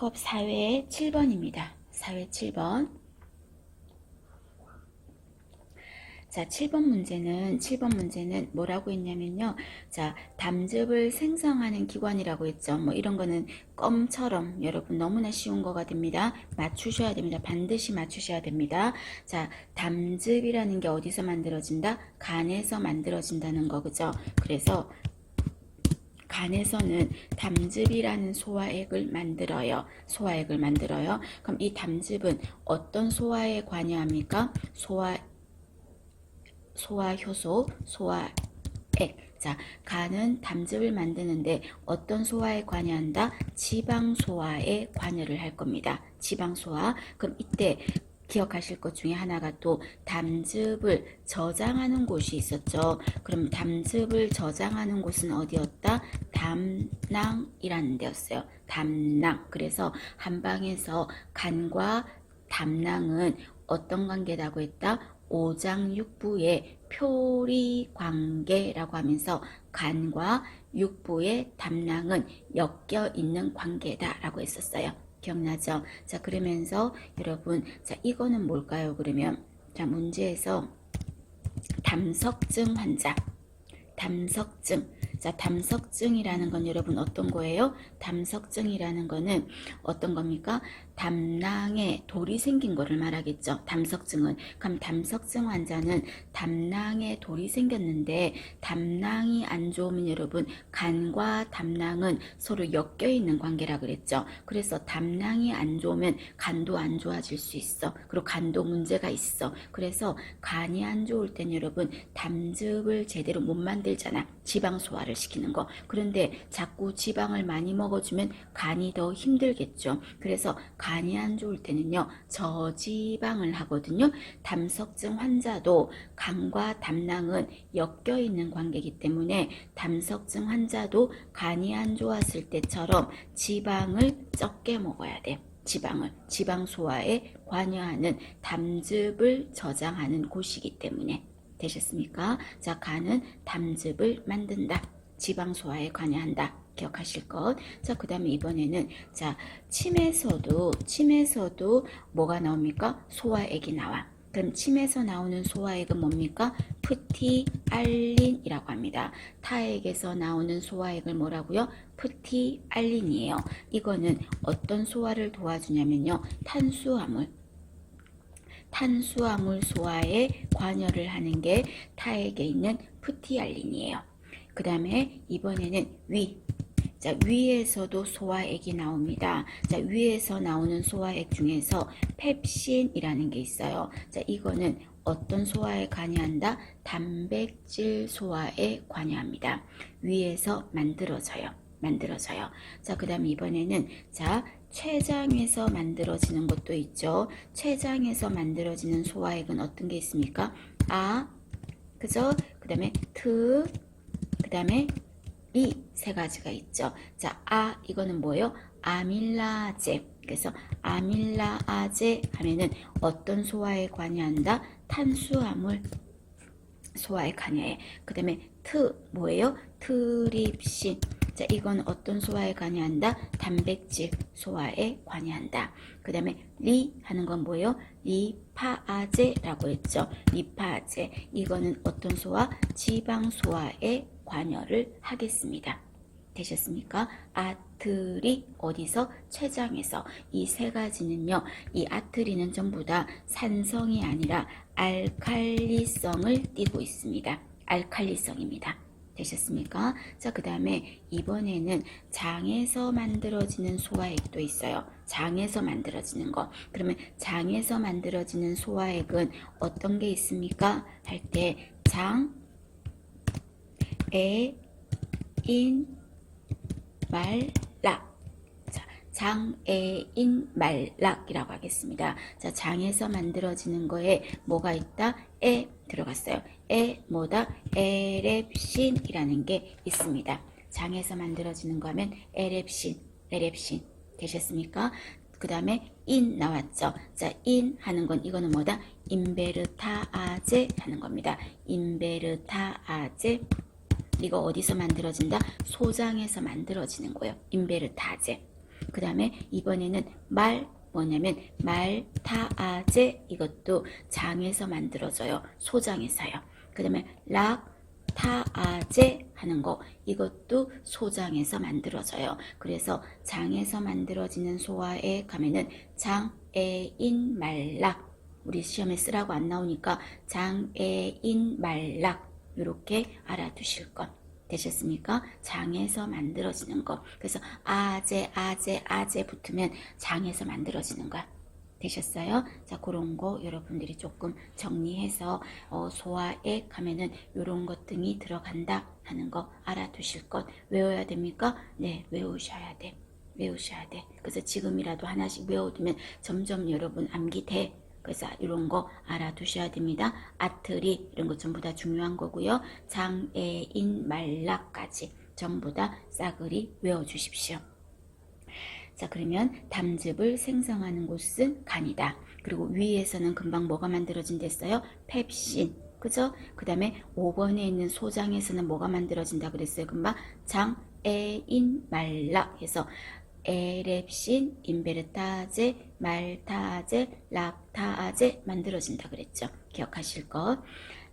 A컵 사회 7번입니다. 사회 7번. 자, 7번 문제는 뭐라고 했냐면요. 자, 담즙을 생성하는 기관이라고 했죠. 뭐 이런 거는 껌처럼 여러분 너무나 쉬운 거가 됩니다. 맞추셔야 됩니다. 반드시 맞추셔야 됩니다. 자, 담즙이라는 게 어디서 만들어진다? 간에서 만들어진다는 거, 그죠? 그래서 간에서는 담즙이라는 소화액을 만들어요. 소화액을 만들어요. 그럼 이 담즙은 어떤 소화에 관여합니까? 소화효소, 소화액. 자, 간은 담즙을 만드는데 어떤 소화에 관여한다? 지방소화에 관여를 할 겁니다. 지방소화. 그럼 이때 기억하실 것 중에 하나가 또 담즙을 저장하는 곳이 있었죠. 그럼 담즙을 저장하는 곳은 어디였다? 담낭이라는 데였어요. 담낭. 그래서 한방에서 간과 담낭은 어떤 관계라고 했다? 오장육부의 표리 관계라고 하면서 간과 육부의 담낭은 엮여 있는 관계다라고 했었어요. 기억나죠? 자, 그러면서 여러분, 자, 이거는 뭘까요? 그러면 자, 문제에서 담석증 환자, 담석증. 자, 담석증이라는 건 여러분 어떤 거예요? 담석증이라는 거는 어떤 겁니까? 담낭에 돌이 생긴 거를 말하겠죠. 담석증은. 그럼 담석증 환자는 담낭에 돌이 생겼는데 담낭이 안 좋으면 여러분 간과 담낭은 서로 엮여 있는 관계라 그랬죠. 그래서 담낭이 안 좋으면 간도 안 좋아질 수 있어. 그리고 간도 문제가 있어. 그래서 간이 안 좋을 땐 여러분 담즙을 제대로 못 만들잖아. 지방 소화를 시키는 거. 그런데 자꾸 지방을 많이 먹어주면 간이 더 힘들겠죠. 그래서 간이 안 좋을 때는요, 저지방을 하거든요. 담석증 환자도 간과 담낭은 엮여 있는 관계이기 때문에 담석증 환자도 간이 안 좋았을 때처럼 지방을 적게 먹어야 돼. 지방 소화에 관여하는 담즙을 저장하는 곳이기 때문에. 되셨습니까? 자, 간은 담즙을 만든다. 지방 소화에 관여한다. 기억하실 것. 자, 그 다음에 이번에는 자, 침에서도 뭐가 나옵니까? 소화액이 나와. 그럼 침에서 나오는 소화액은 뭡니까? 프티알린이라고 합니다. 타액에서 나오는 소화액을 뭐라고요? 프티알린이에요. 이거는 어떤 소화를 도와주냐면요. 탄수화물 소화에 관여를 하는 게 타액에 있는 프티알린이에요. 그 다음에 이번에는 위. 자, 위에서도 소화액이 나옵니다. 자, 위에서 나오는 소화액 중에서 펩신이라는 게 있어요. 자, 이거는 어떤 소화에 관여한다? 단백질 소화에 관여합니다. 위에서 만들어져요. 자, 그 다음에 이번에는 자, 췌장에서 만들어지는 것도 있죠. 췌장에서 만들어지는 소화액은 어떤 게 있습니까? 그죠? 그 다음에 그 다음에 이 세 가지가 있죠. 자, 이거는 뭐예요? 아밀라제. 그래서 아밀라제 하면은 어떤 소화에 관여한다? 탄수화물 소화에 관여해. 그 다음에 뭐예요? 트립신. 자, 이건 어떤 소화에 관여한다? 단백질 소화에 관여한다. 그 다음에 리 하는 건 뭐예요? 리파아제라고 했죠. 리파아제. 이거는 어떤 소화? 지방 소화에 관여를 하겠습니다. 되셨습니까? 아트리 어디서? 췌장에서. 이 세 가지는요. 이 아트리는 전부 다 산성이 아니라 알칼리성을 띠고 있습니다. 알칼리성입니다. 되셨습니까? 자, 그 다음에 이번에는 장에서 만들어지는 소화액도 있어요. 장에서 만들어지는 거. 그러면 장에서 만들어지는 소화액은 어떤 게 있습니까? 할 때 장애인 말락. 자, 장애인 말락이라고 하겠습니다. 자, 장에서 만들어지는 거에 뭐가 있다? 들어갔어요. 뭐다? 에렙신이라는 게 있습니다. 장에서 만들어지는 거 하면 에렙신 되셨습니까? 그 다음에 인 나왔죠. 자, 인 하는 건 이거는 뭐다? 인베르타아제 하는 겁니다. 인베르타아제. 이거 어디서 만들어진다? 소장에서 만들어지는 거예요. 인베르타제. 그 다음에 이번에는 말, 뭐냐면 말타아제, 이것도 장에서 만들어져요. 소장에서요. 그 다음에 락타아제 하는 거, 이것도 소장에서 만들어져요. 그래서 장에서 만들어지는 소화에 가면은 장애인 말락, 우리 시험에 쓰라고 안 나오니까 장애인 말락, 이렇게 알아두실 것. 되셨습니까? 장에서 만들어지는 거. 그래서 아제 붙으면 장에서 만들어지는 거. 되셨어요? 자, 그런 거 여러분들이 조금 정리해서 소화액 하면은 이런 것 등이 들어간다 하는 거 알아두실 것. 외워야 됩니까? 네, 외우셔야 돼. 외우셔야 돼. 그래서 지금이라도 하나씩 외워두면 점점 여러분 암기 돼. 그래서 이런 거 알아두셔야 됩니다. 아트리 이런 거 전부 다 중요한 거고요. 장애인 말락까지 전부 다 싸그리 외워주십시오. 자, 그러면 담즙을 생성하는 곳은 간이다. 그리고 위에서는 금방 뭐가 만들어진댔어요? 펩신. 그죠? 그 다음에 5번에 있는 소장에서는 뭐가 만들어진다 그랬어요? 금방 장애인 말락 해서 에렙신, 인베르타제, 말타제, 락타제 만들어진다 그랬죠. 기억하실 것.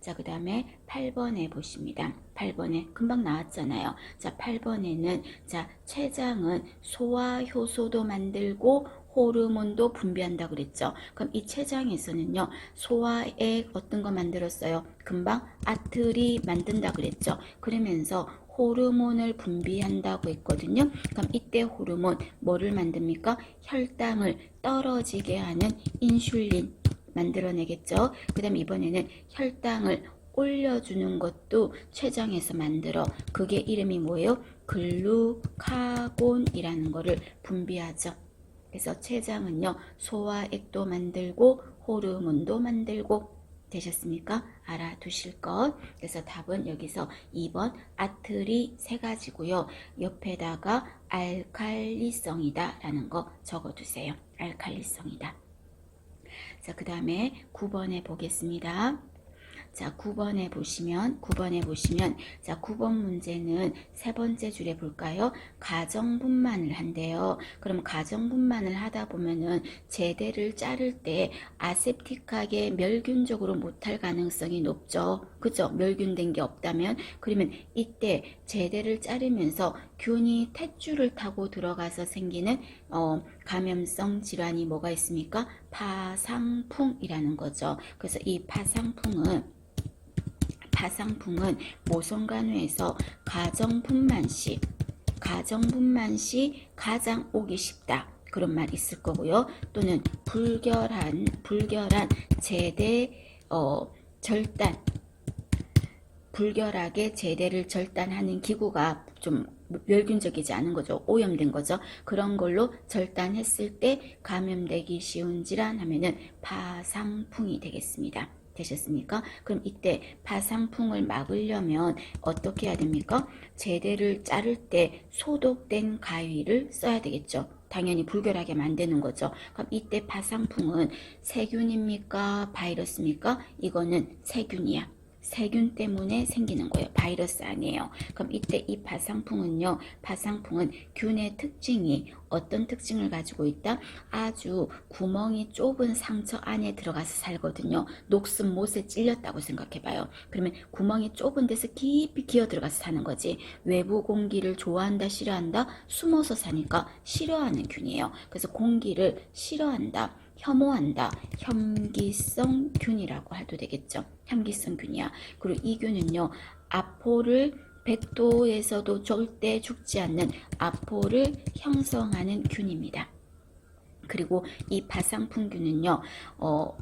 자, 그 다음에 8번에 보십니다. 8번에 금방 나왔잖아요. 자, 8번에는 자, 췌장은 소화효소도 만들고 호르몬도 분비한다 그랬죠. 그럼 이 췌장에서는요, 소화액 어떤 거 만들었어요? 금방 아트리 만든다 그랬죠. 그러면서 호르몬을 분비한다고 했거든요. 그럼 이때 호르몬 뭐를 만듭니까? 혈당을 떨어지게 하는 인슐린 만들어내겠죠. 그 다음 이번에는 혈당을 올려주는 것도 췌장에서 만들어. 그게 이름이 뭐예요? 글루카곤이라는 거를 분비하죠. 그래서 췌장은요, 소화액도 만들고 호르몬도 만들고. 되셨습니까? 알아두실 것. 그래서 답은 여기서 2번 아트리 세 가지고요. 옆에다가 알칼리성이다 라는 거 적어두세요. 알칼리성이다. 자, 그 다음에 9번에 보겠습니다. 자, 9번에 보시면 자, 9번 문제는 세 번째 줄에 볼까요? 가정분만을 한대요. 그럼 가정분만을 하다 보면은 제대를 자를 때 아셉틱하게 멸균적으로 못할 가능성이 높죠. 그죠? 멸균된 게 없다면. 그러면 이때 제대를 자르면서 균이 탯줄을 타고 들어가서 생기는 감염성 질환이 뭐가 있습니까? 파상풍이라는 거죠. 그래서 이 파상풍은 모성간호에서 가정분만 시 가장 오기 쉽다. 그런 말 있을 거고요. 또는 불결한 제대 절단, 불결하게 제대를 절단하는 기구가 좀 멸균적이지 않은 거죠. 오염된 거죠. 그런 걸로 절단했을 때 감염되기 쉬운 질환 하면은 파상풍이 되겠습니다. 되셨습니까? 그럼 이때 파상풍을 막으려면 어떻게 해야 됩니까? 제대를 자를 때 소독된 가위를 써야 되겠죠. 당연히 불결하게 만드는 거죠. 그럼 이때 파상풍은 세균입니까? 바이러스입니까? 이거는 세균이야. 세균 때문에 생기는 거예요. 바이러스 아니에요. 그럼 이때 이 파상풍은 균의 특징이 어떤 특징을 가지고 있다? 아주 구멍이 좁은 상처 안에 들어가서 살거든요. 녹슨 못에 찔렸다고 생각해봐요. 그러면 구멍이 좁은 데서 깊이 기어 들어가서 사는 거지. 외부 공기를 좋아한다, 싫어한다? 숨어서 사니까 싫어하는 균이에요. 그래서 공기를 싫어한다, 혐오한다, 혐기성 균이라고 해도 되겠죠. 혐기성 균이야. 그리고 이 균은요, 아포를 100도에서도 절대 죽지 않는 아포를 형성하는 균입니다. 그리고 이 파상풍균은요,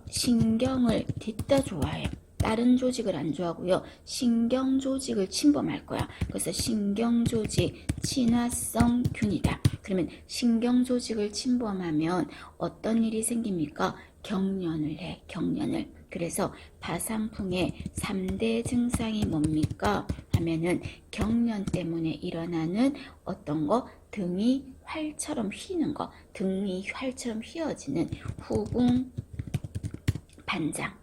신경을 딛다 좋아해요. 다른 조직을 안 좋아하고요. 신경 조직을 침범할 거야. 그래서 신경 조직 친화성 균이다. 그러면 신경 조직을 침범하면 어떤 일이 생깁니까? 경련을 해. 경련을. 그래서 파상풍의 3대 증상이 뭡니까? 하면은 경련 때문에 일어나는 어떤 거? 등이 활처럼 휘는 거. 등이 활처럼 휘어지는 후궁 반장.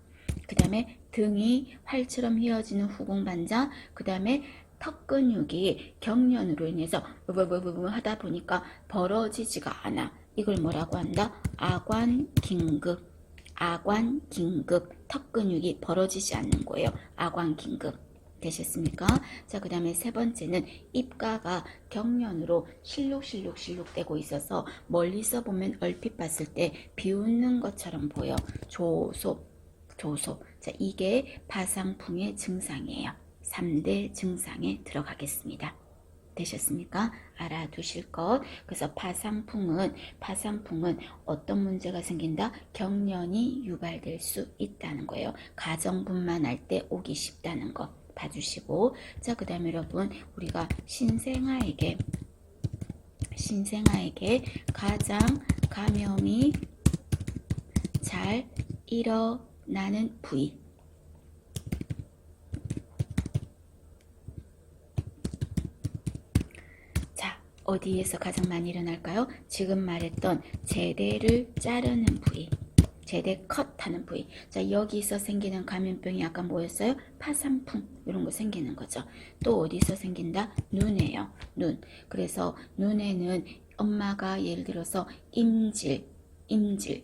그 다음에 등이 활처럼 휘어지는 후궁반장, 그 다음에 턱 근육이 경련으로 인해서 하다 보니까 벌어지지가 않아. 이걸 뭐라고 한다? 아관긴급. 아관긴급. 턱 근육이 벌어지지 않는 거예요. 아관긴급. 되셨습니까? 자, 그 다음에 세 번째는 입가가 경련으로 실룩실룩 되고 있어서 멀리서 보면 얼핏 봤을 때 비웃는 것처럼 보여. 조소. 자, 이게 파상풍의 증상이에요. 3대 증상에 들어가겠습니다. 되셨습니까? 알아두실 것. 그래서 파상풍은 어떤 문제가 생긴다? 경련이 유발될 수 있다는 거예요. 가정분만할 때 오기 쉽다는 거 봐주시고, 자, 그 다음에 여러분, 우리가 신생아에게 가장 감염이 잘 일어나는 부위. 자, 어디에서 가장 많이 일어날까요? 지금 말했던 제대를 자르는 부위. 제대 컷하는 부위. 자, 여기서 생기는 감염병이 아까 뭐였어요? 파상풍 이런 거 생기는 거죠. 또 어디서 생긴다? 눈에요. 눈. 그래서 눈에는 엄마가 예를 들어서 임질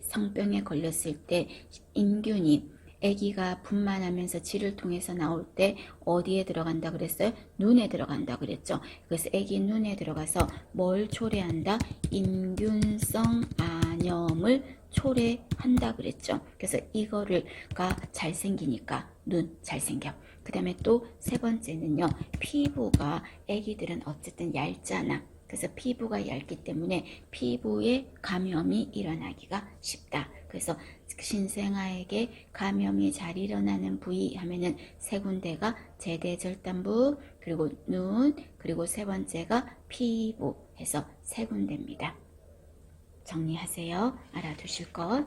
성병에 걸렸을 때 임균이 아기가 분만하면서 질을 통해서 나올 때 어디에 들어간다 그랬어요? 눈에 들어간다 그랬죠. 그래서 아기 눈에 들어가서 뭘 초래한다? 임균성 암염을 초래한다 그랬죠. 그래서 이거를가 잘생기니까 눈 잘생겨. 그 다음에 또 세 번째는요. 피부가 아기들은 어쨌든 얇잖아. 그래서 피부가 얇기 때문에 피부에 감염이 일어나기가 쉽다. 그래서 신생아에게 감염이 잘 일어나는 부위 하면은 세 군데가 제대절단부, 그리고 눈, 그리고 세 번째가 피부 해서 세 군데입니다. 정리하세요. 알아두실 것.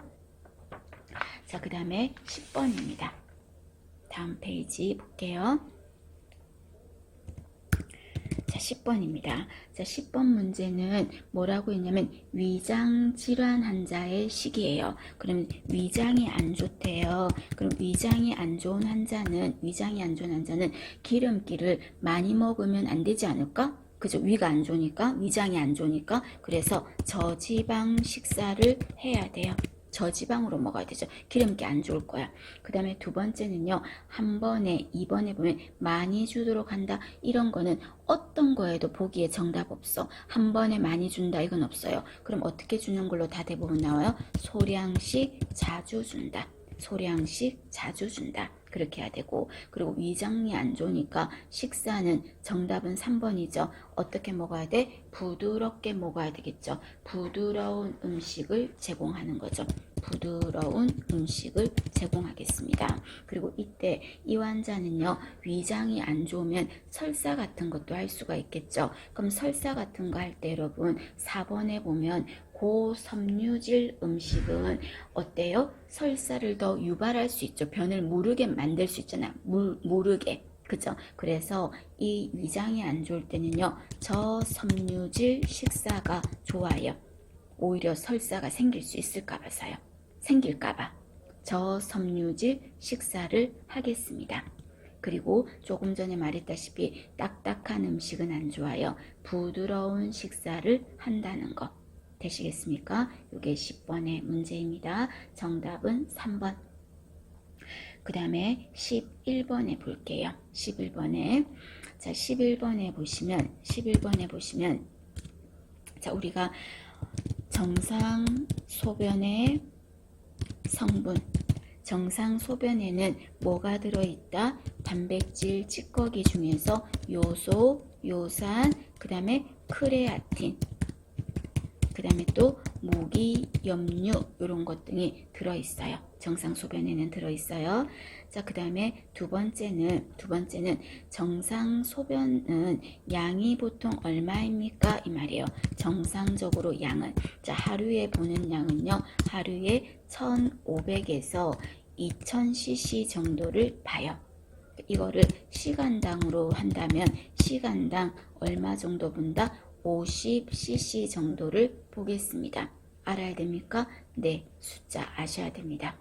자, 그 다음에 10번입니다. 다음 페이지 볼게요. 자, 10번입니다. 자, 10번 문제는 뭐라고 했냐면 위장 질환 환자의 시기예요. 그럼 위장이 안 좋대요. 그럼 위장이 안 좋은 환자는 기름기를 많이 먹으면 안 되지 않을까? 그죠? 위가 안 좋으니까, 위장이 안 좋으니까. 그래서 저지방 식사를 해야 돼요. 저지방으로 먹어야 되죠. 기름기 안 좋을 거야. 그 다음에 두 번째는요. 한 번에 2번에 보면 많이 주도록 한다. 이런 거는 어떤 거에도 보기에 정답 없어. 한 번에 많이 준다 이건 없어요. 그럼 어떻게 주는 걸로 다 대부분 나와요? 소량씩 자주 준다. 소량씩 자주 준다. 그렇게 해야 되고, 그리고 위장이 안 좋으니까 식사는 정답은 3번이죠. 어떻게 먹어야 돼? 부드럽게 먹어야 되겠죠. 부드러운 음식을 제공하는 거죠. 부드러운 음식을 제공하겠습니다. 그리고 이때 이 환자는요, 위장이 안 좋으면 설사 같은 것도 할 수가 있겠죠. 그럼 설사 같은 거 할 때 여러분 4번에 보면 고섬유질 음식은 어때요? 설사를 더 유발할 수 있죠. 변을 모르게 만들 수 있잖아요. 모르게. 그죠? 그래서 이 위장이 안 좋을 때는요, 저섬유질 식사가 좋아요. 오히려 설사가 생길 수 있을까 봐서요. 생길까봐 저섬유질 식사를 하겠습니다. 그리고 조금 전에 말했다시피 딱딱한 음식은 안 좋아요. 부드러운 식사를 한다는 거. 되시겠습니까? 이게 10번의 문제입니다. 정답은 3번. 그 다음에 11번에 볼게요. 11번에. 자, 11번에 보시면, 자, 우리가 정상 소변의 성분. 정상 소변에는 뭐가 들어있다? 단백질 찌꺼기 중에서 요소, 요산, 그 다음에 크레아틴, 그 다음에 또 모기, 염류 이런 것 등이 들어있어요. 정상 소변에는 들어있어요. 자, 그 다음에 두 번째는 정상 소변은 양이 보통 얼마입니까? 이 말이에요. 정상적으로 양은, 자, 하루에 보는 양은요, 하루에 1500에서 2000cc 정도를 봐요. 이거를 시간당으로 한다면 시간당 얼마 정도 본다? 50cc 정도를 보겠습니다. 알아야 됩니까? 네, 숫자 아셔야 됩니다.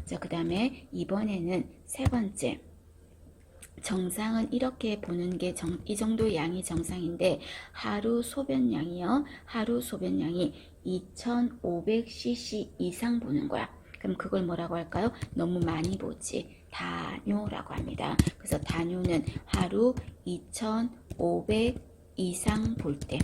자, 그 다음에 이번에는 세 번째 정상은 이렇게 보는 게 이 정도의 양이 정상인데 하루 소변량이요. 하루 소변량이 2500cc 이상 보는 거야. 그럼 그걸 뭐라고 할까요? 너무 많이 보지. 다뇨라고 합니다. 그래서 다뇨는 하루 2500 이상 볼 때,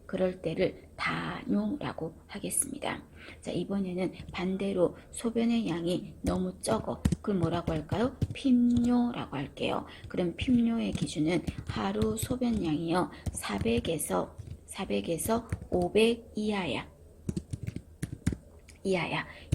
그럴 때를 다뇨라고 하겠습니다. 자, 이번에는 반대로 소변의 양이 너무 적어. 그걸 뭐라고 할까요? 핍뇨라고 할게요. 그럼 핍뇨의 기준은 하루 소변량이요. 400에서 500 이하야.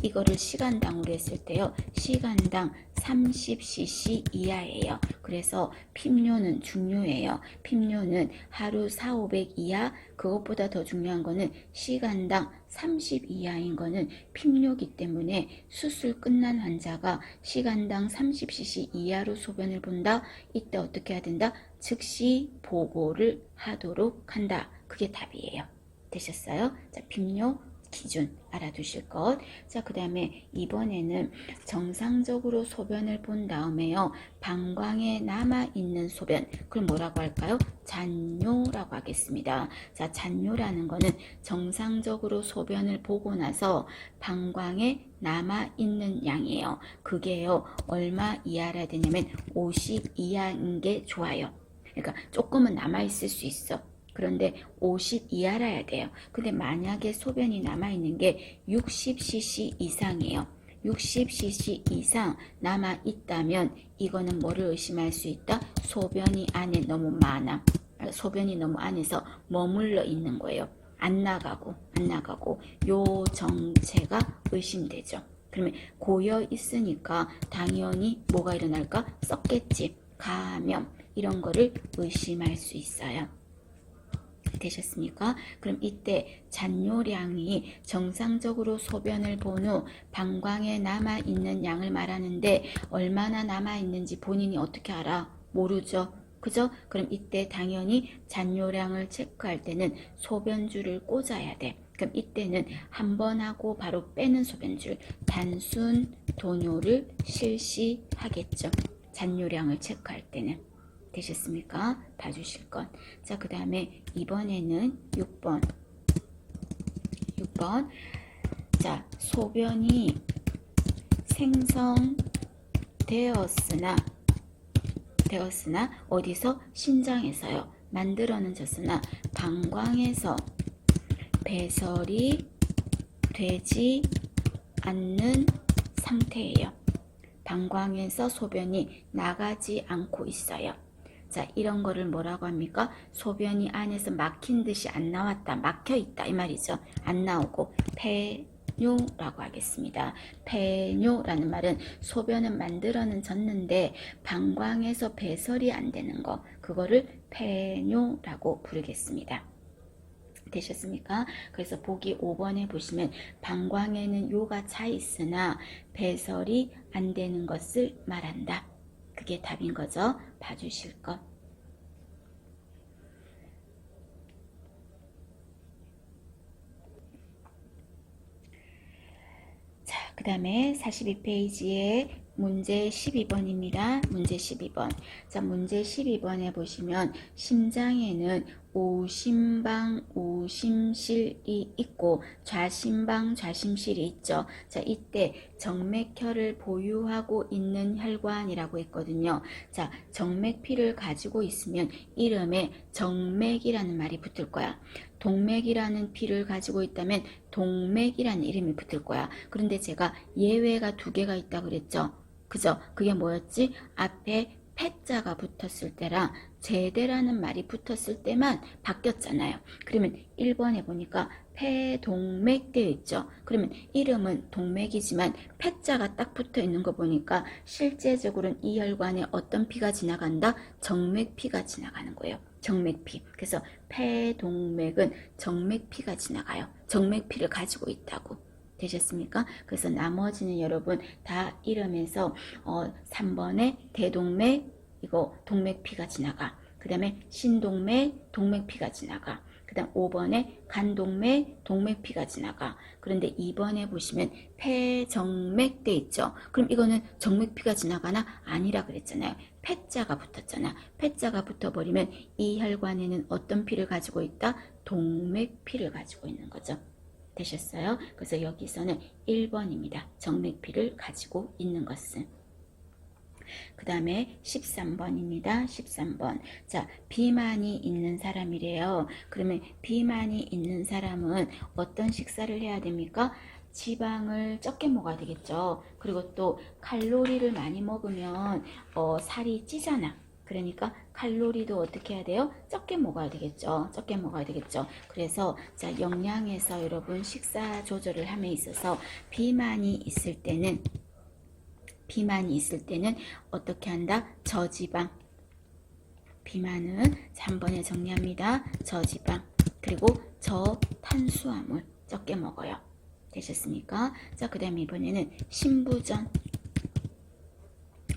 이거를 시간당으로 했을 때요. 시간당 30cc 이하예요. 그래서 핍뇨는 중요해요. 핍뇨는 하루 4, 500 이하, 그것보다 더 중요한 거는 시간당 30 이하인 거는 핍뇨기 때문에 수술 끝난 환자가 시간당 30cc 이하로 소변을 본다. 이때 어떻게 해야 된다? 즉시 보고를 하도록 한다. 그게 답이에요. 되셨어요? 자, 핍뇨 기준 알아두실 것. 자, 그 다음에 이번에는 정상적으로 소변을 본 다음에요. 방광에 남아있는 소변, 그걸 뭐라고 할까요? 잔뇨라고 하겠습니다. 자, 잔뇨라는 거는 정상적으로 소변을 보고 나서 방광에 남아있는 양이에요. 그게요, 얼마 이하라 되냐면 50 이하인 게 좋아요. 그러니까 조금은 남아있을 수 있어. 그런데 50 이하라야 돼요. 근데 만약에 소변이 남아있는 게 60cc 이상이에요. 60cc 이상 남아있다면 이거는 뭐를 의심할 수 있다? 소변이 안에 너무 많아. 소변이 너무 안에서 머물러 있는 거예요. 안 나가고 요 정체가 의심되죠. 그러면 고여 있으니까 당연히 뭐가 일어날까? 썩겠지. 감염 이런 거를 의심할 수 있어요. 되셨습니까? 그럼 이때 잔뇨량이 정상적으로 소변을 본 후 방광에 남아있는 양을 말하는데 얼마나 남아있는지 본인이 어떻게 알아? 모르죠. 그죠? 그럼 이때 당연히 잔뇨량을 체크할 때는 소변줄을 꽂아야 돼. 그럼 이때는 한 번 하고 바로 빼는 소변줄, 단순 도뇨를 실시하겠죠. 잔뇨량을 체크할 때는. 되셨습니까? 봐주실 것. 자, 그 다음에 이번에는 6번. 자, 소변이 생성되었으나 어디서? 신장에서요. 만들어졌으나 방광에서 배설이 되지 않는 상태예요. 방광에서 소변이 나가지 않고 있어요. 자, 이런 거를 뭐라고 합니까? 소변이 안에서 막힌 듯이 안 나왔다, 막혀 있다 이 말이죠. 안 나오고 폐뇨라고 하겠습니다. 폐뇨라는 말은 소변은 만들어는 졌는데 방광에서 배설이 안 되는 거, 그거를 폐뇨라고 부르겠습니다. 되셨습니까? 그래서 보기 5번에 보시면 방광에는 요가 차 있으나 배설이 안 되는 것을 말한다. 그게 답인 거죠. 봐주실 것. 자, 그 다음에 42페이지에 문제 12번입니다. 문제 12번. 자, 문제 12번에 보시면 심장에는 우심방, 우심실이 있고 좌심방, 좌심실이 있죠. 자, 이때 정맥혈을 보유하고 있는 혈관이라고 했거든요. 자, 정맥피를 가지고 있으면 이름에 정맥이라는 말이 붙을 거야. 동맥이라는 피를 가지고 있다면 동맥이라는 이름이 붙을 거야. 그런데 제가 예외가 2개가 있다 그랬죠. 그죠? 그게 뭐였지? 앞에 패자가 붙었을 때랑 제대라는 말이 붙었을 때만 바뀌었잖아요. 그러면 1번에 보니까 폐동맥 되어 있죠. 그러면 이름은 동맥이지만 패자가 딱 붙어 있는 거 보니까 실제적으로는 이 혈관에 어떤 피가 지나간다? 정맥피가 지나가는 거예요. 정맥피. 그래서 폐동맥은 정맥피가 지나가요. 정맥피를 가지고 있다고. 되셨습니까? 그래서 나머지는 여러분 다 이름에서 3번에 대동맥, 이거 동맥피가 지나가. 그 다음에 신동맥, 동맥피가 지나가. 그 그 다음 5번에 간동맥, 동맥피가 지나가. 그런데 2번에 보시면 폐정맥 돼 있죠. 그럼 이거는 정맥피가 지나가나? 아니라 그랬잖아요. 폐자가 붙었잖아. 폐자가 붙어버리면 이 혈관에는 어떤 피를 가지고 있다? 동맥피를 가지고 있는 거죠. 되셨어요? 그래서 여기서는 1번입니다. 정맥피를 가지고 있는 것은. 그 다음에 13번입니다. 13번. 자, 비만이 있는 사람이래요. 그러면 비만이 있는 사람은 어떤 식사를 해야 됩니까? 지방을 적게 먹어야 되겠죠. 그리고 또 칼로리를 많이 먹으면 살이 찌잖아. 그러니까 칼로리도 어떻게 해야 돼요? 적게 먹어야 되겠죠. 적게 먹어야 되겠죠. 그래서 자, 영양에서 여러분 식사 조절을 함에 있어서 비만이 있을 때는 어떻게 한다? 저지방. 비만은 한 번에 정리합니다. 저지방 그리고 저탄수화물 적게 먹어요. 되셨습니까? 자, 그 다음에 이번에는 신부전.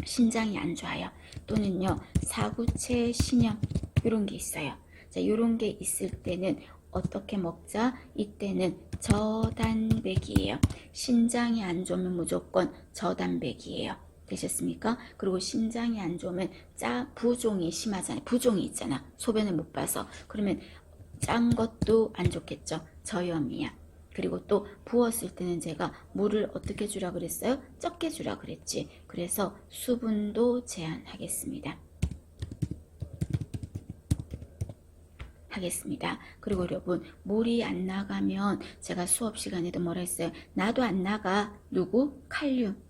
신장이 안 좋아요. 또는요 사구체 신염 이런 게 있어요. 자, 이런 게 있을 때는 어떻게 먹자? 이때는 저단백이에요. 신장이 안 좋으면 무조건 저단백이에요. 되셨습니까? 그리고 신장이 안 좋으면 부종이 심하잖아요. 부종이 있잖아. 소변을 못 봐서. 그러면 짠 것도 안 좋겠죠. 저염이야. 그리고 또 부었을 때는 제가 물을 어떻게 주라 그랬어요? 적게 주라 그랬지. 그래서 수분도 제한하겠습니다. 그리고 여러분 물이 안 나가면 제가 수업 시간에도 뭐라 했어요? 나도 안 나가. 누구? 칼륨.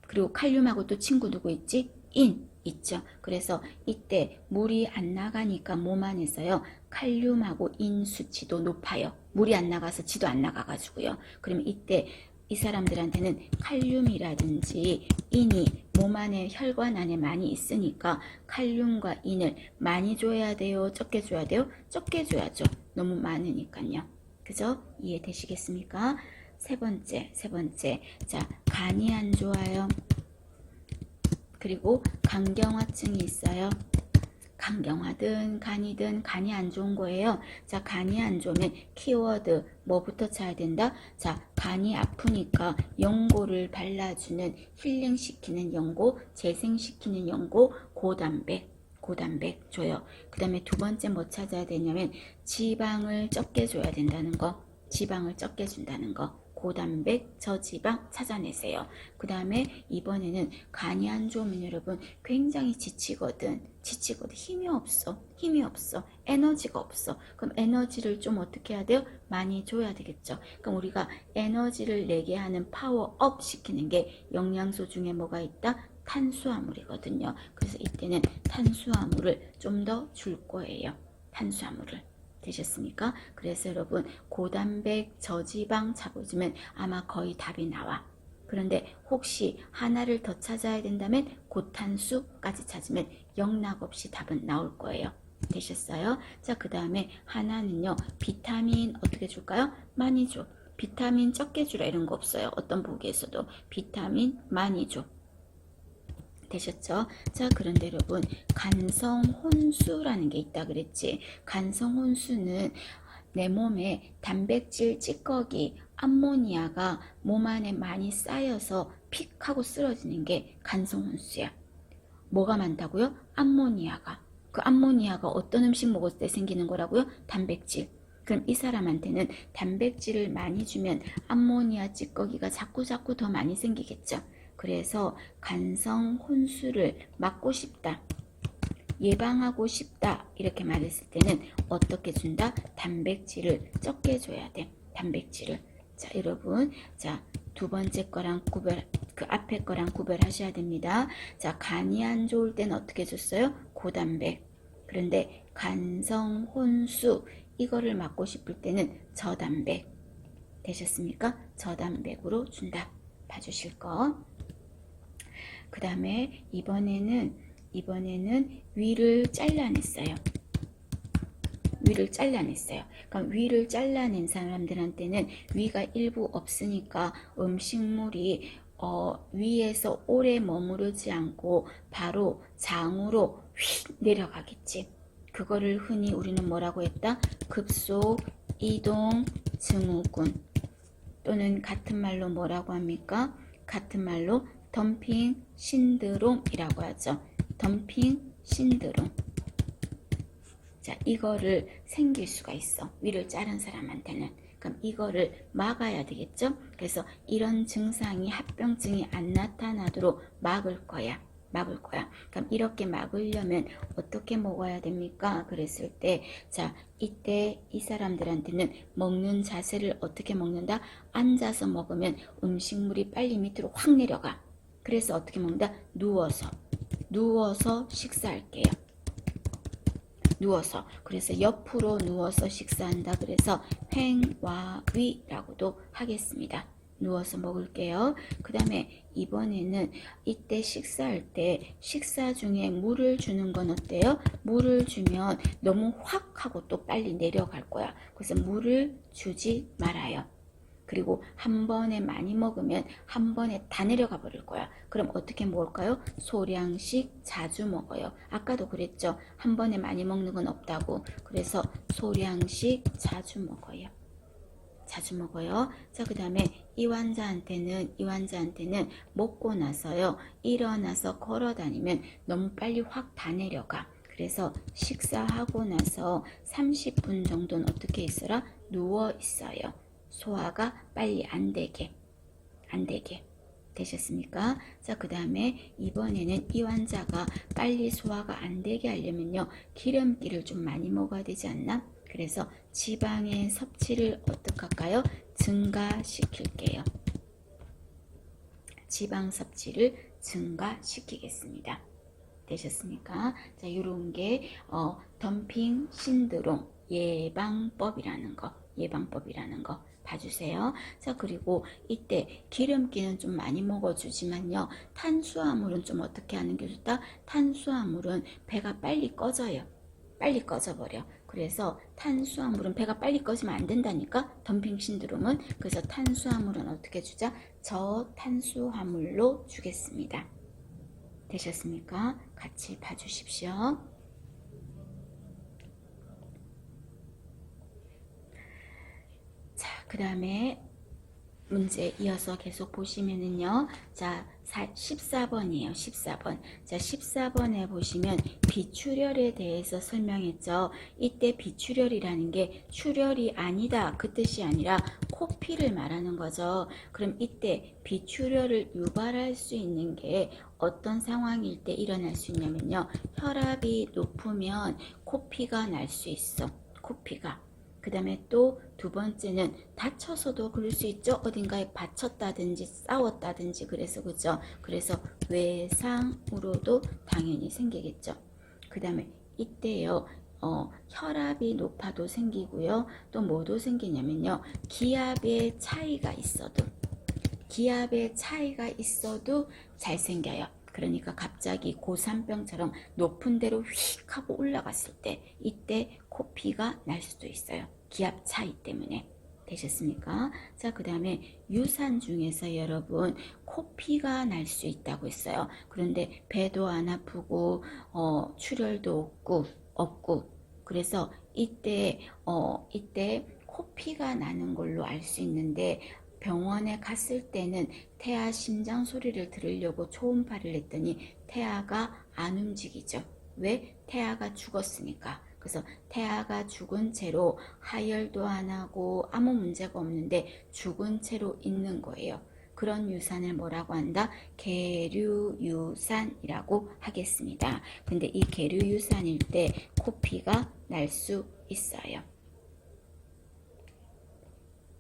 그리고 칼륨하고 또 친구 누구 있지? 인 있죠. 그래서 이때 물이 안 나가니까 몸 안에서요 칼륨하고 인 수치도 높아요. 물이 안 나가서 지도 안 나가가지고요. 그러면 이때 이 사람들한테는 칼륨이라든지 인이 몸 안에 혈관 안에 많이 있으니까 칼륨과 인을 많이 줘야 돼요? 적게 줘야 돼요? 적게 줘야죠. 너무 많으니까요. 그죠? 이해되시겠습니까? 세 번째. 자, 간이 안 좋아요. 그리고 간경화증이 있어요. 간경화든 간이든 간이 안 좋은 거예요. 자, 간이 안 좋으면 키워드 뭐부터 쳐야 된다? 자, 간이 아프니까 연고를 발라주는 힐링시키는 연고, 재생시키는 연고, 고단백 줘요. 그 다음에 두 번째 뭐 찾아야 되냐면 지방을 적게 줘야 된다는 거. 지방을 적게 준다는 거. 고단백, 저지방 찾아내세요. 그 다음에 이번에는 간이 안 좋으면 여러분 굉장히 지치거든. 힘이 없어. 에너지가 없어. 그럼 에너지를 좀 어떻게 해야 돼요? 많이 줘야 되겠죠. 그럼 우리가 에너지를 내게 하는 파워업 시키는 게 영양소 중에 뭐가 있다? 탄수화물이거든요. 그래서 이때는 탄수화물을 좀 더 줄 거예요. 탄수화물을. 되셨습니까? 그래서 여러분 고단백, 저지방 잡으시면 아마 거의 답이 나와. 그런데 혹시 하나를 더 찾아야 된다면 고탄수까지 찾으면 영락없이 답은 나올 거예요. 되셨어요? 자, 그 다음에 하나는요 비타민 어떻게 줄까요? 많이 줘. 비타민 적게 주라 이런 거 없어요. 어떤 보기에서도 비타민 많이 줘. 되셨죠? 자, 그런데 여러분 간성혼수라는 게 있다 그랬지. 간성혼수는 내 몸에 단백질 찌꺼기 암모니아가 몸 안에 많이 쌓여서 픽 하고 쓰러지는 게 간성혼수야. 뭐가 많다고요? 암모니아가. 그 암모니아가 어떤 음식 먹을 때 생기는 거라고요? 단백질. 그럼 이 사람한테는 단백질을 많이 주면 암모니아 찌꺼기가 자꾸 더 많이 생기겠죠. 그래서 간성 혼수를 막고 싶다, 예방하고 싶다 이렇게 말했을 때는 어떻게 준다? 단백질을 적게 줘야 돼. 단백질을. 자, 여러분, 자, 두 번째 거랑 그 앞에 거랑 구별하셔야 됩니다. 자, 간이 안 좋을 때는 어떻게 줬어요? 고단백. 그런데 간성 혼수 이거를 막고 싶을 때는 저단백. 되셨습니까? 저단백으로 준다. 봐주실 거. 그 다음에 이번에는 위를 잘라냈어요. 그럼 위를 잘라낸 사람들한테는 위가 일부 없으니까 음식물이 위에서 오래 머무르지 않고 바로 장으로 휙 내려가겠지. 그거를 흔히 우리는 뭐라고 했다? 급속 이동 증후군, 또는 같은 말로 뭐라고 합니까? 같은 말로 덤핑 신드롬이라고 하죠. 덤핑 신드롬. 자, 이거를 생길 수가 있어. 위를 자른 사람한테는. 그럼 이거를 막아야 되겠죠? 그래서 이런 증상이, 합병증이 안 나타나도록 막을 거야. 그럼 이렇게 막으려면 어떻게 먹어야 됩니까? 그랬을 때, 자, 이때 이 사람들한테는 먹는 자세를 어떻게 먹는다? 앉아서 먹으면 음식물이 빨리 밑으로 확 내려가. 그래서 어떻게 먹는다? 누워서 식사할게요. 누워서. 그래서 옆으로 누워서 식사한다. 그래서 횡와위라고도 하겠습니다. 누워서 먹을게요. 그 다음에 이번에는 이때 식사할 때 식사 중에 물을 주는 건 어때요? 물을 주면 너무 확 하고 또 빨리 내려갈 거야. 그래서 물을 주지 말아요. 그리고 한 번에 많이 먹으면 한 번에 다 내려가 버릴 거야. 그럼 어떻게 먹을까요? 소량씩 자주 먹어요. 아까도 그랬죠. 한 번에 많이 먹는 건 없다고. 그래서 소량씩 자주 먹어요. 자, 그 다음에 이 환자한테는 먹고 나서요, 일어나서 걸어 다니면 너무 빨리 확 다 내려가. 그래서 식사하고 나서 30분 정도는 어떻게 있어라? 누워 있어요. 소화가 빨리 안 되게. 되셨습니까? 자, 그 다음에 이번에는 이 환자가 빨리 소화가 안 되게 하려면요, 기름기를 좀 많이 먹어야 되지 않나? 그래서 지방의 섭취를 어떻게 할까요? 증가시킬게요. 지방 섭취를 증가시키겠습니다. 되셨습니까? 자, 이런 게 덤핑 신드롬 예방법이라는 거 봐주세요. 자, 그리고 이때 기름기는 좀 많이 먹어주지만요, 탄수화물은 좀 어떻게 하는 게 좋다? 탄수화물은 배가 빨리 꺼져요. 빨리 꺼져버려. 그래서 탄수화물은 배가 빨리 꺼지면 안 된다니까, 덤핑 신드롬은. 그래서 탄수화물은 어떻게 주자? 저탄수화물로 주겠습니다. 되셨습니까? 같이 봐주십시오. 자, 그 다음에 문제 이어서 계속 보시면은요, 자, 14번이에요. 14번. 자, 14번에 보시면 비출혈에 대해서 설명했죠. 이때 비출혈이라는 게 출혈이 아니다, 그 뜻이 아니라 코피를 말하는 거죠. 그럼 이때 비출혈을 유발할 수 있는 게 어떤 상황일 때 일어날 수 있냐면요, 혈압이 높으면 코피가 날 수 있어. 코피가. 그 다음에 또 두 번째는 다쳐서도 그럴 수 있죠. 어딘가에 받쳤다든지 싸웠다든지. 그래서 그죠. 그래서 외상으로도 당연히 생기겠죠. 그 다음에 이때요, 혈압이 높아도 생기고요. 또 뭐도 생기냐면요, 기압의 차이가 있어도 잘 생겨요. 그러니까 갑자기 고산병처럼 높은 데로 휙 하고 올라갔을 때, 이때 코피가 날 수도 있어요. 기압 차이 때문에. 되셨습니까? 자, 그 다음에 유산 중에서 여러분 코피가 날 수 있다고 했어요. 그런데 배도 안 아프고 출혈도 없고 그래서 이때 코피가 나는 걸로 알 수 있는데, 병원에 갔을 때는 태아 심장 소리를 들으려고 초음파를 했더니 태아가 안 움직이죠. 왜? 태아가 죽었으니까. 그래서 태아가 죽은 채로 하혈도 안 하고 아무 문제가 없는데 죽은 채로 있는 거예요. 그런 유산을 뭐라고 한다? 계류유산이라고 하겠습니다. 근데 이 계류유산일 때 코피가 날 수 있어요.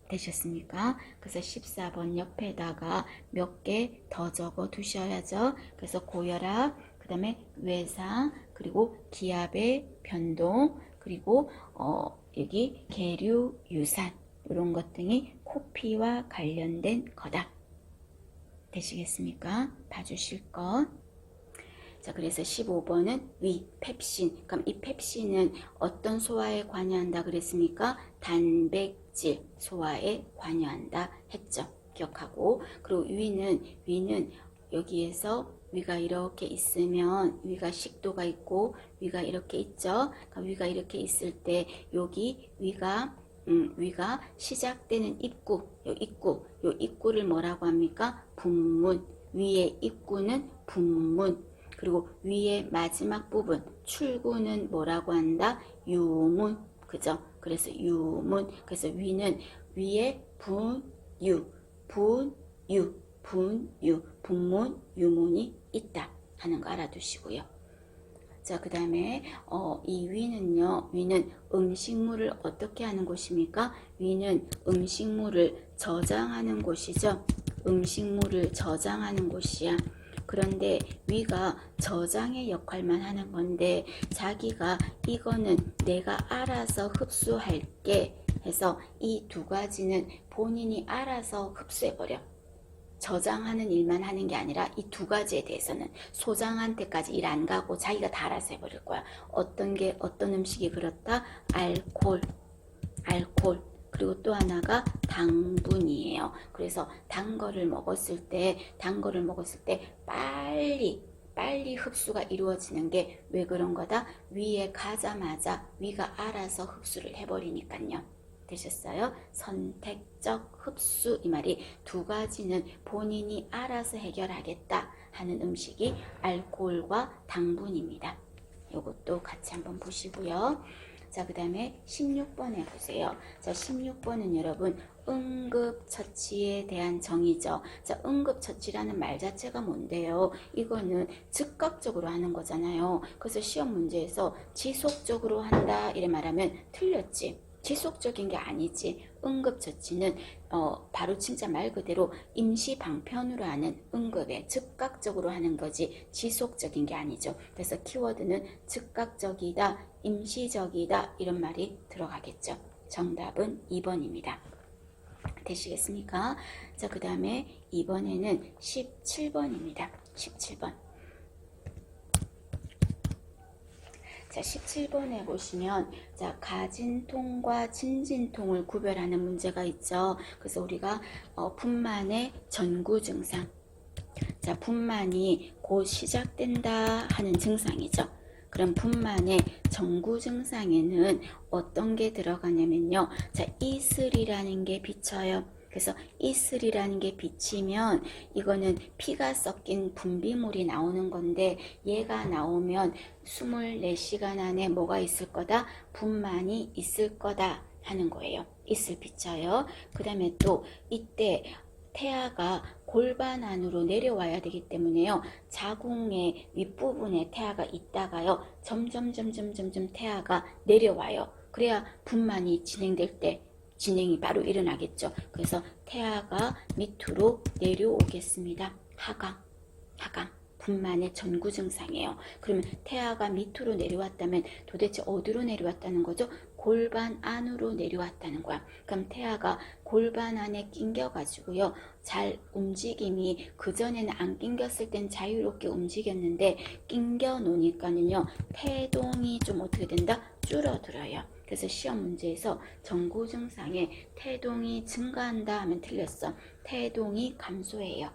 되셨습니까? 그래서 14번 옆에다가 몇 개 더 적어 두셔야죠. 그래서 고혈압, 그 다음에 외상, 그리고 기압의 변동, 그리고 여기 계류 유산, 이런 것 등이 코피와 관련된 거다. 되시겠습니까? 봐주실 것. 자, 그래서 15번은 펩신. 그럼 이 펩신은 어떤 소화에 관여한다 그랬습니까? 단백질 소화에 관여한다 했죠. 기억하고. 그리고 위는 여기에서 위가 이렇게 있으면 위가 식도가 있고 위가 이렇게 있죠. 그러니까 위가 이렇게 있을 때 여기 위가 시작되는 입구, 요 입구를 뭐라고 합니까? 분문. 위의 입구는 분문. 그리고 위의 마지막 부분, 출구는 뭐라고 한다? 유문. 그죠? 그래서 유문. 그래서 위는 위에 분유, 분문, 유문이 있다 하는 거 알아두시고요. 자, 그 다음에 이 위는요, 위는 음식물을 어떻게 하는 곳입니까? 위는 음식물을 저장하는 곳이죠. 음식물을 저장하는 곳이야. 그런데 위가 저장의 역할만 하는 건데 자기가 이거는 내가 알아서 흡수할게 해서 이 두 가지는 본인이 알아서 흡수해버려. 저장하는 일만 하는 게 아니라 이 두 가지에 대해서는 소장한테까지 일 안 가고 자기가 다 알아서 해버릴 거야. 어떤 음식이 그렇다? 알코올. 그리고 또 하나가 당분이에요. 그래서 단 거를 먹었을 때 빨리 흡수가 이루어지는 게 왜 그런 거다? 위에 가자마자 위가 알아서 흡수를 해버리니까요. 되셨어요? 선택적 흡수, 이 말이 두 가지는 본인이 알아서 해결하겠다 하는 음식이 알코올과 당분입니다. 이것도 같이 한번 보시고요. 자, 그 다음에 16번에 보세요. 자, 16번은 여러분 응급처치에 대한 정의죠. 자, 응급처치라는 말 자체가 뭔데요? 이거는 즉각적으로 하는 거잖아요. 그래서 시험 문제에서 지속적으로 한다 이래 말하면 틀렸지. 지속적인 게 아니지. 응급처치는 바로 진짜 말 그대로 임시 방편으로 하는 응급에 즉각적으로 하는 거지 지속적인 게 아니죠. 그래서 키워드는 즉각적이다, 임시적이다 이런 말이 들어가겠죠. 정답은 2번입니다. 되시겠습니까? 자, 그 다음에 이번에는 17번입니다. 17번. 자, 17번에 보시면 자, 가진통과 진진통을 구별하는 문제가 있죠. 그래서 우리가 분만의 전구 증상. 자, 분만이 곧 시작된다 하는 증상이죠. 그럼 분만의 전구 증상에는 어떤 게 들어가냐면요. 자, 이슬이라는 게 비쳐요. 그래서 이슬이라는 게 비치면 이거는 피가 섞인 분비물이 나오는 건데 얘가 나오면 24시간 안에 뭐가 있을 거다? 분만이 있을 거다 하는 거예요. 이슬 비쳐요. 그 다음에 또 이때 태아가 골반 안으로 내려와야 되기 때문에요. 자궁의 윗부분에 태아가 있다가요. 점점 태아가 내려와요. 그래야 분만이 진행될 때 진행이 바로 일어나겠죠. 그래서 태아가 밑으로 내려오겠습니다. 하강. 분만의 전구 증상이에요. 그러면 태아가 밑으로 내려왔다면 도대체 어디로 내려왔다는 거죠? 골반 안으로 내려왔다는 거야. 그럼 태아가 골반 안에 낑겨가지고요. 잘 움직임이 그전에는 안 낑겼을 땐 자유롭게 움직였는데 낑겨 놓으니까는요. 태동이 좀 어떻게 된다? 줄어들어요. 그래서 시험 문제에서 전구 증상에 태동이 증가한다 하면 틀렸어. 태동이 감소해요.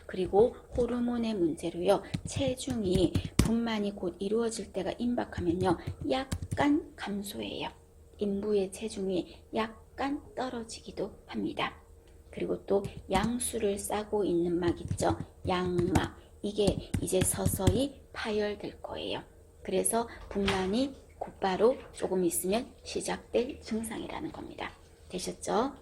그리고 호르몬의 문제로요. 체중이 분만이 곧 이루어질 때가 임박하면요. 약간 감소해요. 인부의 체중이 약간 떨어지기도 합니다. 그리고 또 양수를 싸고 있는 막 있죠. 양막. 이게 이제 서서히 파열될 거예요. 그래서 분만이 곧바로 조금 있으면 시작될 증상이라는 겁니다. 되셨죠?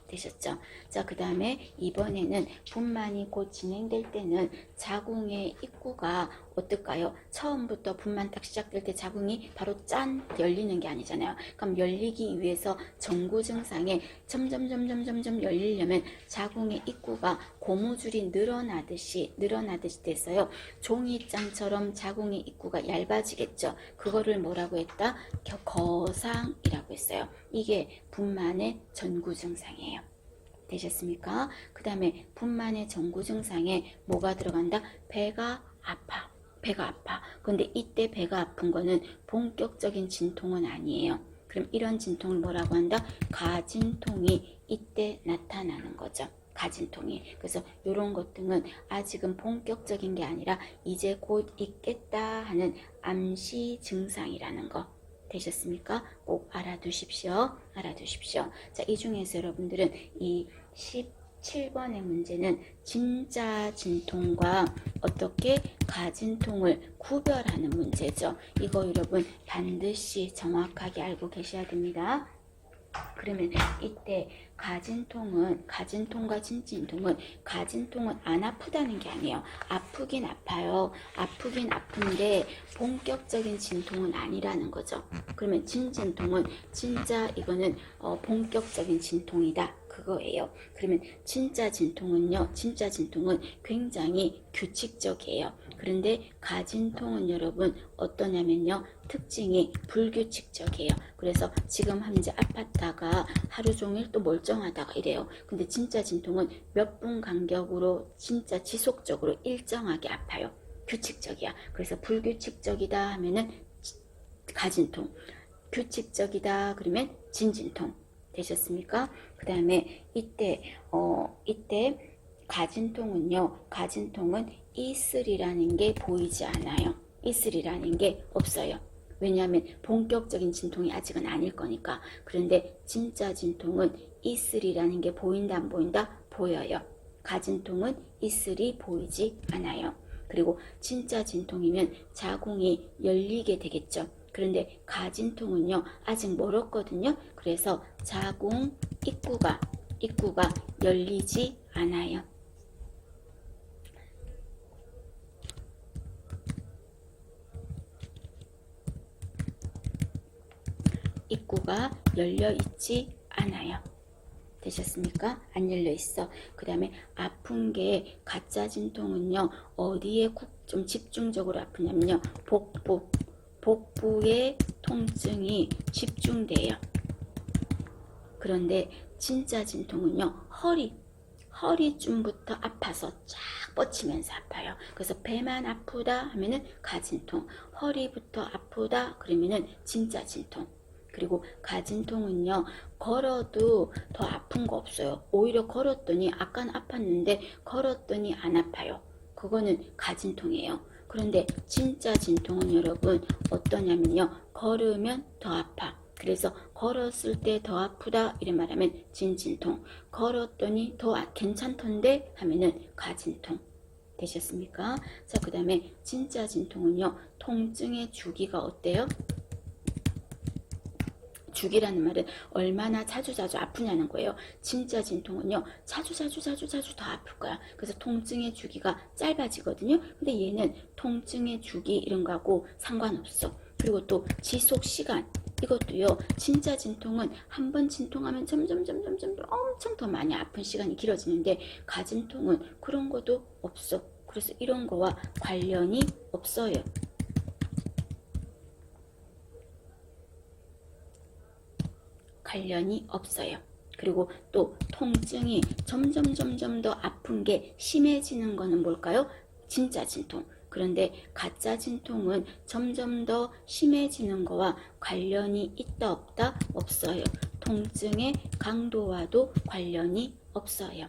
자, 그 다음에 이번에는 분만이 곧 진행될 때는 자궁의 입구가 어떨까요? 처음부터 분만 딱 시작될 때 자궁이 바로 짠 열리는 게 아니잖아요. 그럼 열리기 위해서 전구 증상에 점점 열리려면 자궁의 입구가 고무줄이 늘어나듯이 됐어요. 종이장처럼 자궁의 입구가 얇아지겠죠. 그거를 뭐라고 했다? 거상이라고 했어요. 이게 분만의 전구 증상이에요. 되셨습니까? 그 다음에 분만의 전구 증상에 뭐가 들어간다? 배가 아파. 근데 이때 배가 아픈 거는 본격적인 진통은 아니에요. 그럼 이런 진통을 뭐라고 한다? 가진통이 이때 나타나는 거죠. 가진통이. 그래서 이런 것들은 아직은 본격적인 게 아니라 이제 곧 있겠다 하는 암시 증상이라는 거 되셨습니까? 꼭 알아두십시오. 알아두십시오. 자, 이 중에서 여러분들은 이 17번의 문제는 진짜 진통과 어떻게 가진통을 구별하는 문제죠. 이거 여러분 반드시 정확하게 알고 계셔야 됩니다. 그러면 이때 가진통과 진진통은 가진통은 안 아프다는 게 아니에요. 아프긴 아파요. 아프긴 아픈데 본격적인 진통은 아니라는 거죠. 그러면 진진통은 진짜 이거는 본격적인 진통이다. 그거예요. 그러면 진짜 진통은 굉장히 규칙적이에요. 그런데 가진통은 여러분 어떠냐면요. 특징이 불규칙적이에요. 그래서 지금 현재 아팠다가 하루 종일 또 멀쩡하다가 이래요. 근데 진짜 진통은 몇 분 간격으로 진짜 지속적으로 일정하게 아파요. 규칙적이야. 그래서 불규칙적이다 하면은 가진통, 규칙적이다 그러면 진진통. 되셨습니까? 그 다음에 이때 가진통은 이슬이라는 게 보이지 않아요. 이슬이라는 게 없어요. 왜냐하면 본격적인 진통이 아직은 아닐 거니까. 그런데 진짜 진통은 이슬이라는 게 보인다 안 보인다? 보여요. 가진통은 이슬이 보이지 않아요. 그리고 진짜 진통이면 자궁이 열리게 되겠죠. 그런데 가진통은요 아직 멀었거든요. 그래서 자궁 입구가 열리지 않아요. 입구가 열려 있지 않아요. 되셨습니까? 안 열려 있어. 그 다음에 아픈 게 가짜 진통은요 어디에 좀 집중적으로 아프냐면요 복부에 통증이 집중돼요. 그런데 진짜 진통은요 허리쯤부터 아파서 쫙 뻗치면서 아파요. 그래서 배만 아프다 하면은 가진통, 허리부터 아프다 그러면은 진짜 진통. 그리고 가진통은요 걸어도 더 아픈 거 없어요. 오히려 걸었더니 아까는 아팠는데 걸었더니 안 아파요. 그거는 가진통이에요. 그런데 진짜 진통은 여러분 어떠냐면요 걸으면 더 아파. 그래서 걸었을 때 더 아프다 이런 말하면 진진통, 걸었더니 더 괜찮던데 하면은 가진통. 되셨습니까? 자, 그 다음에 진짜 진통은요 통증의 주기가 어때요? 주기라는 말은 얼마나 자주 아프냐는 거예요. 진짜 진통은요 자주 더 아플 거야. 그래서 통증의 주기가 짧아지거든요. 근데 얘는 통증의 주기 이런 거하고 상관없어. 그리고 또 지속 시간 이것도요 진짜 진통은 한 번 진통하면 점점 엄청 더 많이 아픈 시간이 길어지는데 가진통은 그런 것도 없어. 그래서 이런 거와 관련이 없어요. 관련이 없어요. 그리고 또 통증이 점점 더 아픈 게 심해지는 거는 뭘까요? 진짜 진통. 그런데 가짜 진통은 점점 더 심해지는 거와 관련이 있다 없다? 없어요. 통증의 강도와도 관련이 없어요.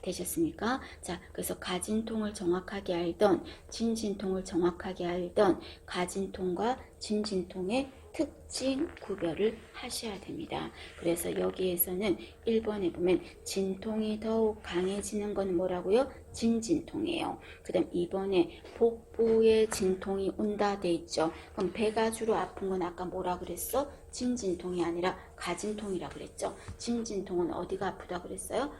되셨습니까? 자, 그래서 가진통을 정확하게 알던 진진통을 정확하게 알던 가진통과 진진통의 특징 구별을 하셔야 됩니다. 그래서 여기에서는 1번에 보면 진통이 더욱 강해지는 건 뭐라고요? 진진통이에요. 그 다음 2번에 복부에 진통이 온다 돼 있죠. 그럼 배가 주로 아픈 건 아까 뭐라 그랬어? 진진통이 아니라 가진통이라 그랬죠. 진진통은 어디가 아프다 그랬어요?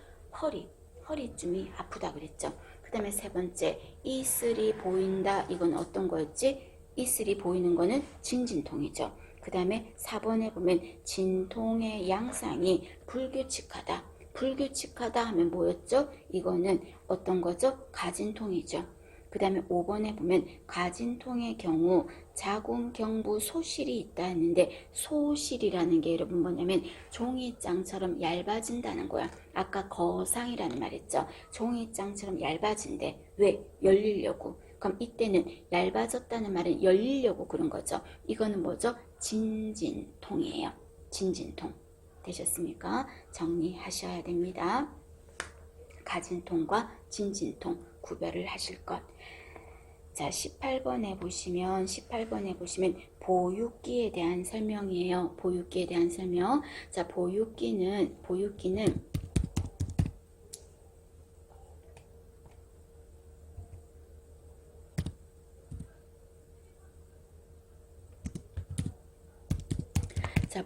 허리쯤이 아프다 그랬죠. 그 다음에 세 번째 이슬이 보인다. 이건 어떤 거였지? 이슬이 보이는 거는 진진통이죠. 그 다음에 4번에 보면 진통의 양상이 불규칙하다. 불규칙하다 하면 뭐였죠? 이거는 어떤 거죠? 가진통이죠. 그 다음에 5번에 보면 가진통의 경우 자궁경부 소실이 있다 했는데 소실이라는 게 여러분 뭐냐면 종이장처럼 얇아진다는 거야. 아까 거상이라는 말 했죠. 종이장처럼 얇아진대. 왜? 열리려고. 그럼 이때는 얇아졌다는 말은 열리려고 그런 거죠. 이거는 뭐죠? 진진통이에요. 진진통. 되셨습니까? 정리하셔야 됩니다. 가진통과 진진통 구별을 하실 것. 자, 18번에 보시면 보육기에 대한 설명이에요. 보육기에 대한 설명. 자,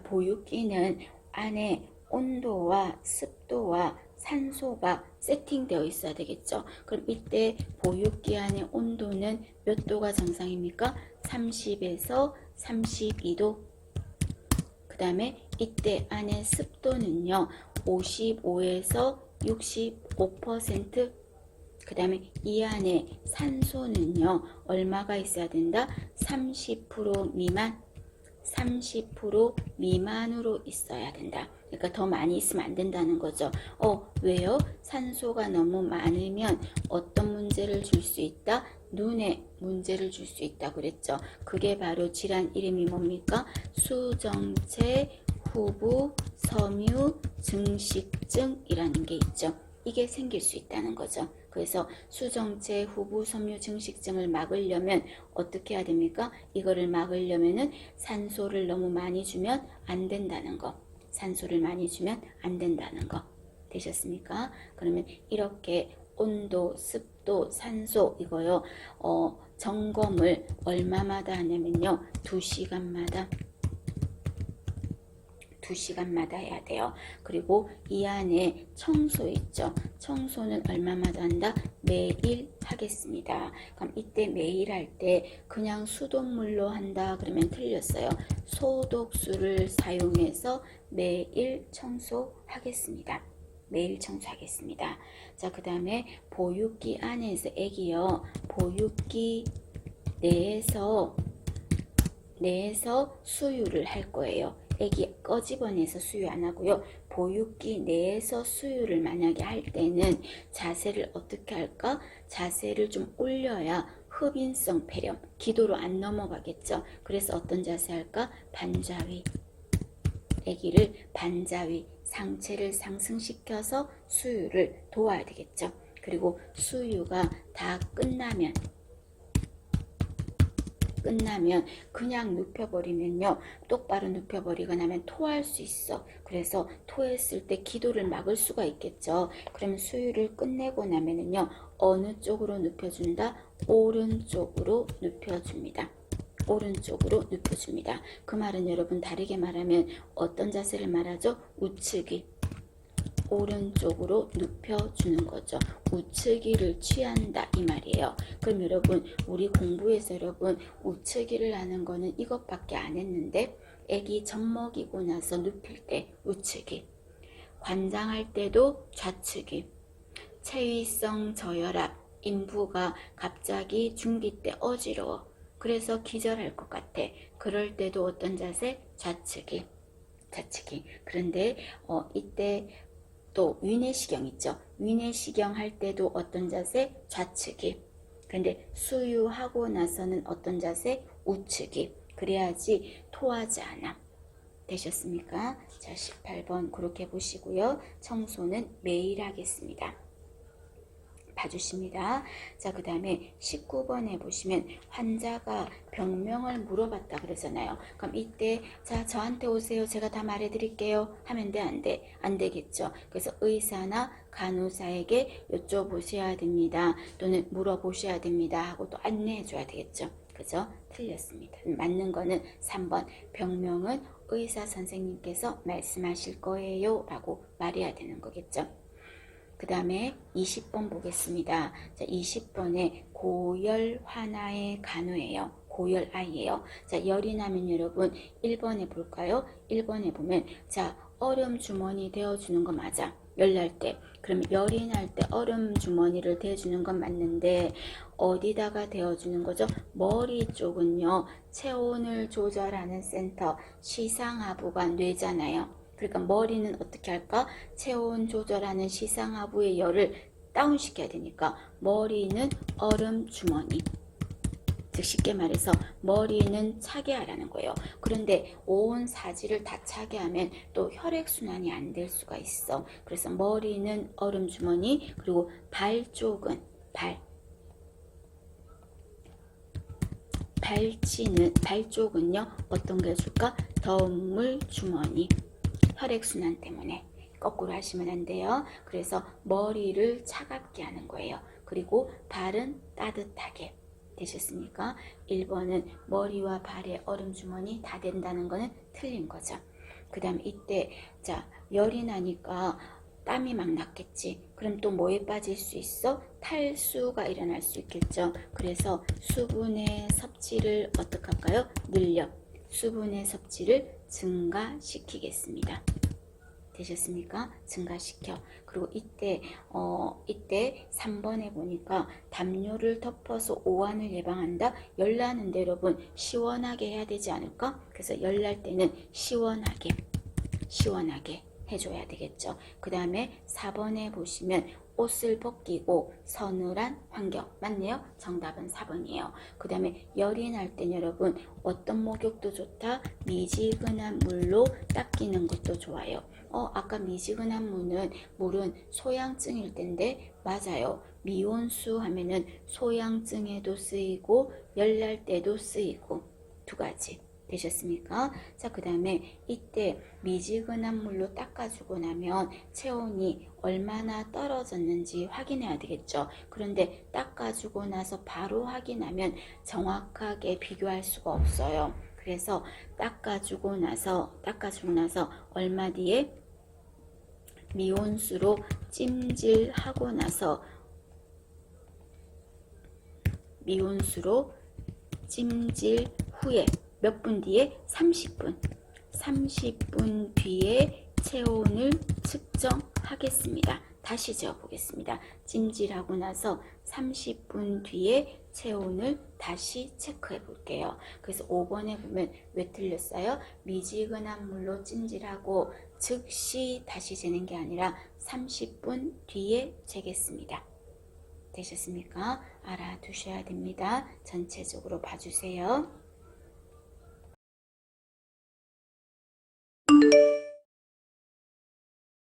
보육기는 안에 온도와 습도와 산소가 세팅되어 있어야 되겠죠. 그럼 이때 보육기 안의 온도는 몇 도가 정상입니까? 30에서 32도. 그 다음에 이때 안의 습도는요 55에서 65%. 그 다음에 이 안에 산소는요 얼마가 있어야 된다? 30% 미만. 30% 미만으로 있어야 된다. 그러니까 더 많이 있으면 안 된다는 거죠. 왜요? 산소가 너무 많으면 어떤 문제를 줄 수 있다? 눈에 문제를 줄 수 있다고 그랬죠. 그게 바로 질환 이름이 뭡니까? 수정체 후부 섬유 증식증이라는 게 있죠. 이게 생길 수 있다는 거죠. 그래서 수정체 후부 섬유 증식증을 막으려면 어떻게 해야 됩니까? 이거를 막으려면은 산소를 너무 많이 주면 안 된다는 거. 산소를 많이 주면 안 된다는 거. 되셨습니까? 그러면 이렇게 온도, 습도, 산소 이거요. 점검을 얼마마다 하냐면요. 2시간마다 해야 돼요. 그리고 이 안에 청소 있죠. 청소는 얼마마다 한다? 매일 하겠습니다. 그럼 이때 매일 할 때 그냥 수돗물로 한다 그러면 틀렸어요. 소독수를 사용해서 매일 청소하겠습니다. 매일 청소하겠습니다. 자, 그 다음에 보육기 안에서 애기요. 보육기 내에서 수유를 할 거예요. 애기 꺼집어내서 수유 안 하고요. 보육기 내에서 수유를 만약에 할 때는 자세를 어떻게 할까? 자세를 좀 올려야 흡인성 폐렴, 기도로 안 넘어가겠죠. 그래서 어떤 자세 할까? 반자위. 애기를 반자위, 상체를 상승시켜서 수유를 도와야 되겠죠. 그리고 수유가 다 끝나면 그냥 눕혀버리면요. 똑바로 눕혀버리거나 하면 토할 수 있어. 그래서 토했을 때 기도를 막을 수가 있겠죠. 그럼 수유를 끝내고 나면은요. 어느 쪽으로 눕혀준다? 오른쪽으로 눕혀줍니다. 오른쪽으로 눕혀줍니다. 그 말은 여러분 다르게 말하면 어떤 자세를 말하죠? 우측이. 오른쪽으로 눕혀주는 거죠. 우측이를 취한다 이 말이에요. 그럼 여러분 우리 공부에서 여러분 우측이를 하는 거는 이것밖에 안 했는데 애기 젖먹이고 나서 눕힐 때 우측이, 관장할 때도 좌측이, 체위성 저혈압, 인부가 갑자기 중기 때 어지러워. 그래서 기절할 것 같아. 그럴 때도 어떤 자세? 좌측이. 그런데 이때 또 위내시경 있죠. 위내시경 할 때도 어떤 자세? 좌측이. 근데 수유하고 나서는 어떤 자세? 우측이. 그래야지 토하지 않아. 되셨습니까? 자, 18번 그렇게 보시고요. 청소는 매일 하겠습니다. 봐주십니다. 자, 그 다음에 19번에 보시면 환자가 병명을 물어봤다 그러잖아요. 그럼 이때 자, 저한테 오세요. 제가 다 말해드릴게요. 하면 돼? 안 돼? 안 되겠죠. 그래서 의사나 간호사에게 여쭤보셔야 됩니다. 또는 물어보셔야 됩니다. 하고 또 안내해 줘야 되겠죠. 그죠? 틀렸습니다. 맞는 거는 3번. 병명은 의사 선생님께서 말씀하실 거예요. 라고 말해야 되는 거겠죠. 그 다음에 20번 보겠습니다. 자, 20번에 고열 환아의 간호예요. 고열 아이예요. 자, 열이 나면 여러분 1번에 볼까요? 1번에 보면 자, 얼음 주머니 대어주는 거 맞아. 열 날 때. 그럼 열이 날 때 얼음 주머니를 대주는 건 맞는데 어디다가 대어주는 거죠? 머리 쪽은요. 체온을 조절하는 센터 시상하부가 뇌잖아요. 그러니까 머리는 어떻게 할까? 체온 조절하는 시상하부의 열을 다운시켜야 되니까 머리는 얼음 주머니. 즉 쉽게 말해서 머리는 차게 하라는 거예요. 그런데 온 사지를 다 차게 하면 또 혈액순환이 안 될 수가 있어. 그래서 머리는 얼음 주머니, 그리고 발 쪽은 발 쪽은요 어떤 게 해줄까? 더운 물 주머니. 혈액순환 때문에 거꾸로 하시면 안 돼요. 그래서 머리를 차갑게 하는 거예요. 그리고 발은 따뜻하게. 되셨습니까? 1번은 머리와 발에 얼음 주머니 다 된다는 거는 틀린 거죠. 그 다음 이때 자 열이 나니까 땀이 막 났겠지. 그럼 또 뭐에 빠질 수 있어? 탈수가 일어날 수 있겠죠. 그래서 수분의 섭취를 어떻게 할까요? 늘려. 수분의 섭취를 증가시키겠습니다. 되셨습니까? 증가시켜. 그리고 이때 3번에 보니까 담요를 덮어서 오한을 예방한다. 열나는데 여러분 시원하게 해야 되지 않을까? 그래서 열날 때는 시원하게 해줘야 되겠죠. 그 다음에 4번에 보시면 옷을 벗기고 서늘한 환경. 맞네요. 정답은 4번이에요. 그 다음에 열이 날 땐 여러분 어떤 목욕도 좋다. 미지근한 물로 닦이는 것도 좋아요. 아까 미지근한 물은 소양증일 텐데 맞아요. 미온수 하면은 소양증에도 쓰이고 열날 때도 쓰이고 두 가지. 되셨습니까? 자, 그 다음에 이때 미지근한 물로 닦아주고 나면 체온이 얼마나 떨어졌는지 확인해야 되겠죠. 그런데 닦아주고 나서 바로 확인하면 정확하게 비교할 수가 없어요. 그래서 닦아주고 나서 얼마 뒤에 미온수로 찜질하고 나서 미온수로 찜질 후에 몇 분 뒤에 30분 뒤에 체온을 측정하겠습니다. 다시 적어보겠습니다. 찜질하고 나서 30분 뒤에 체온을 다시 체크해 볼게요. 그래서 5번에 보면 왜 틀렸어요? 미지근한 물로 찜질하고 즉시 다시 재는 게 아니라 30분 뒤에 재겠습니다. 되셨습니까? 알아두셔야 됩니다. 전체적으로 봐주세요.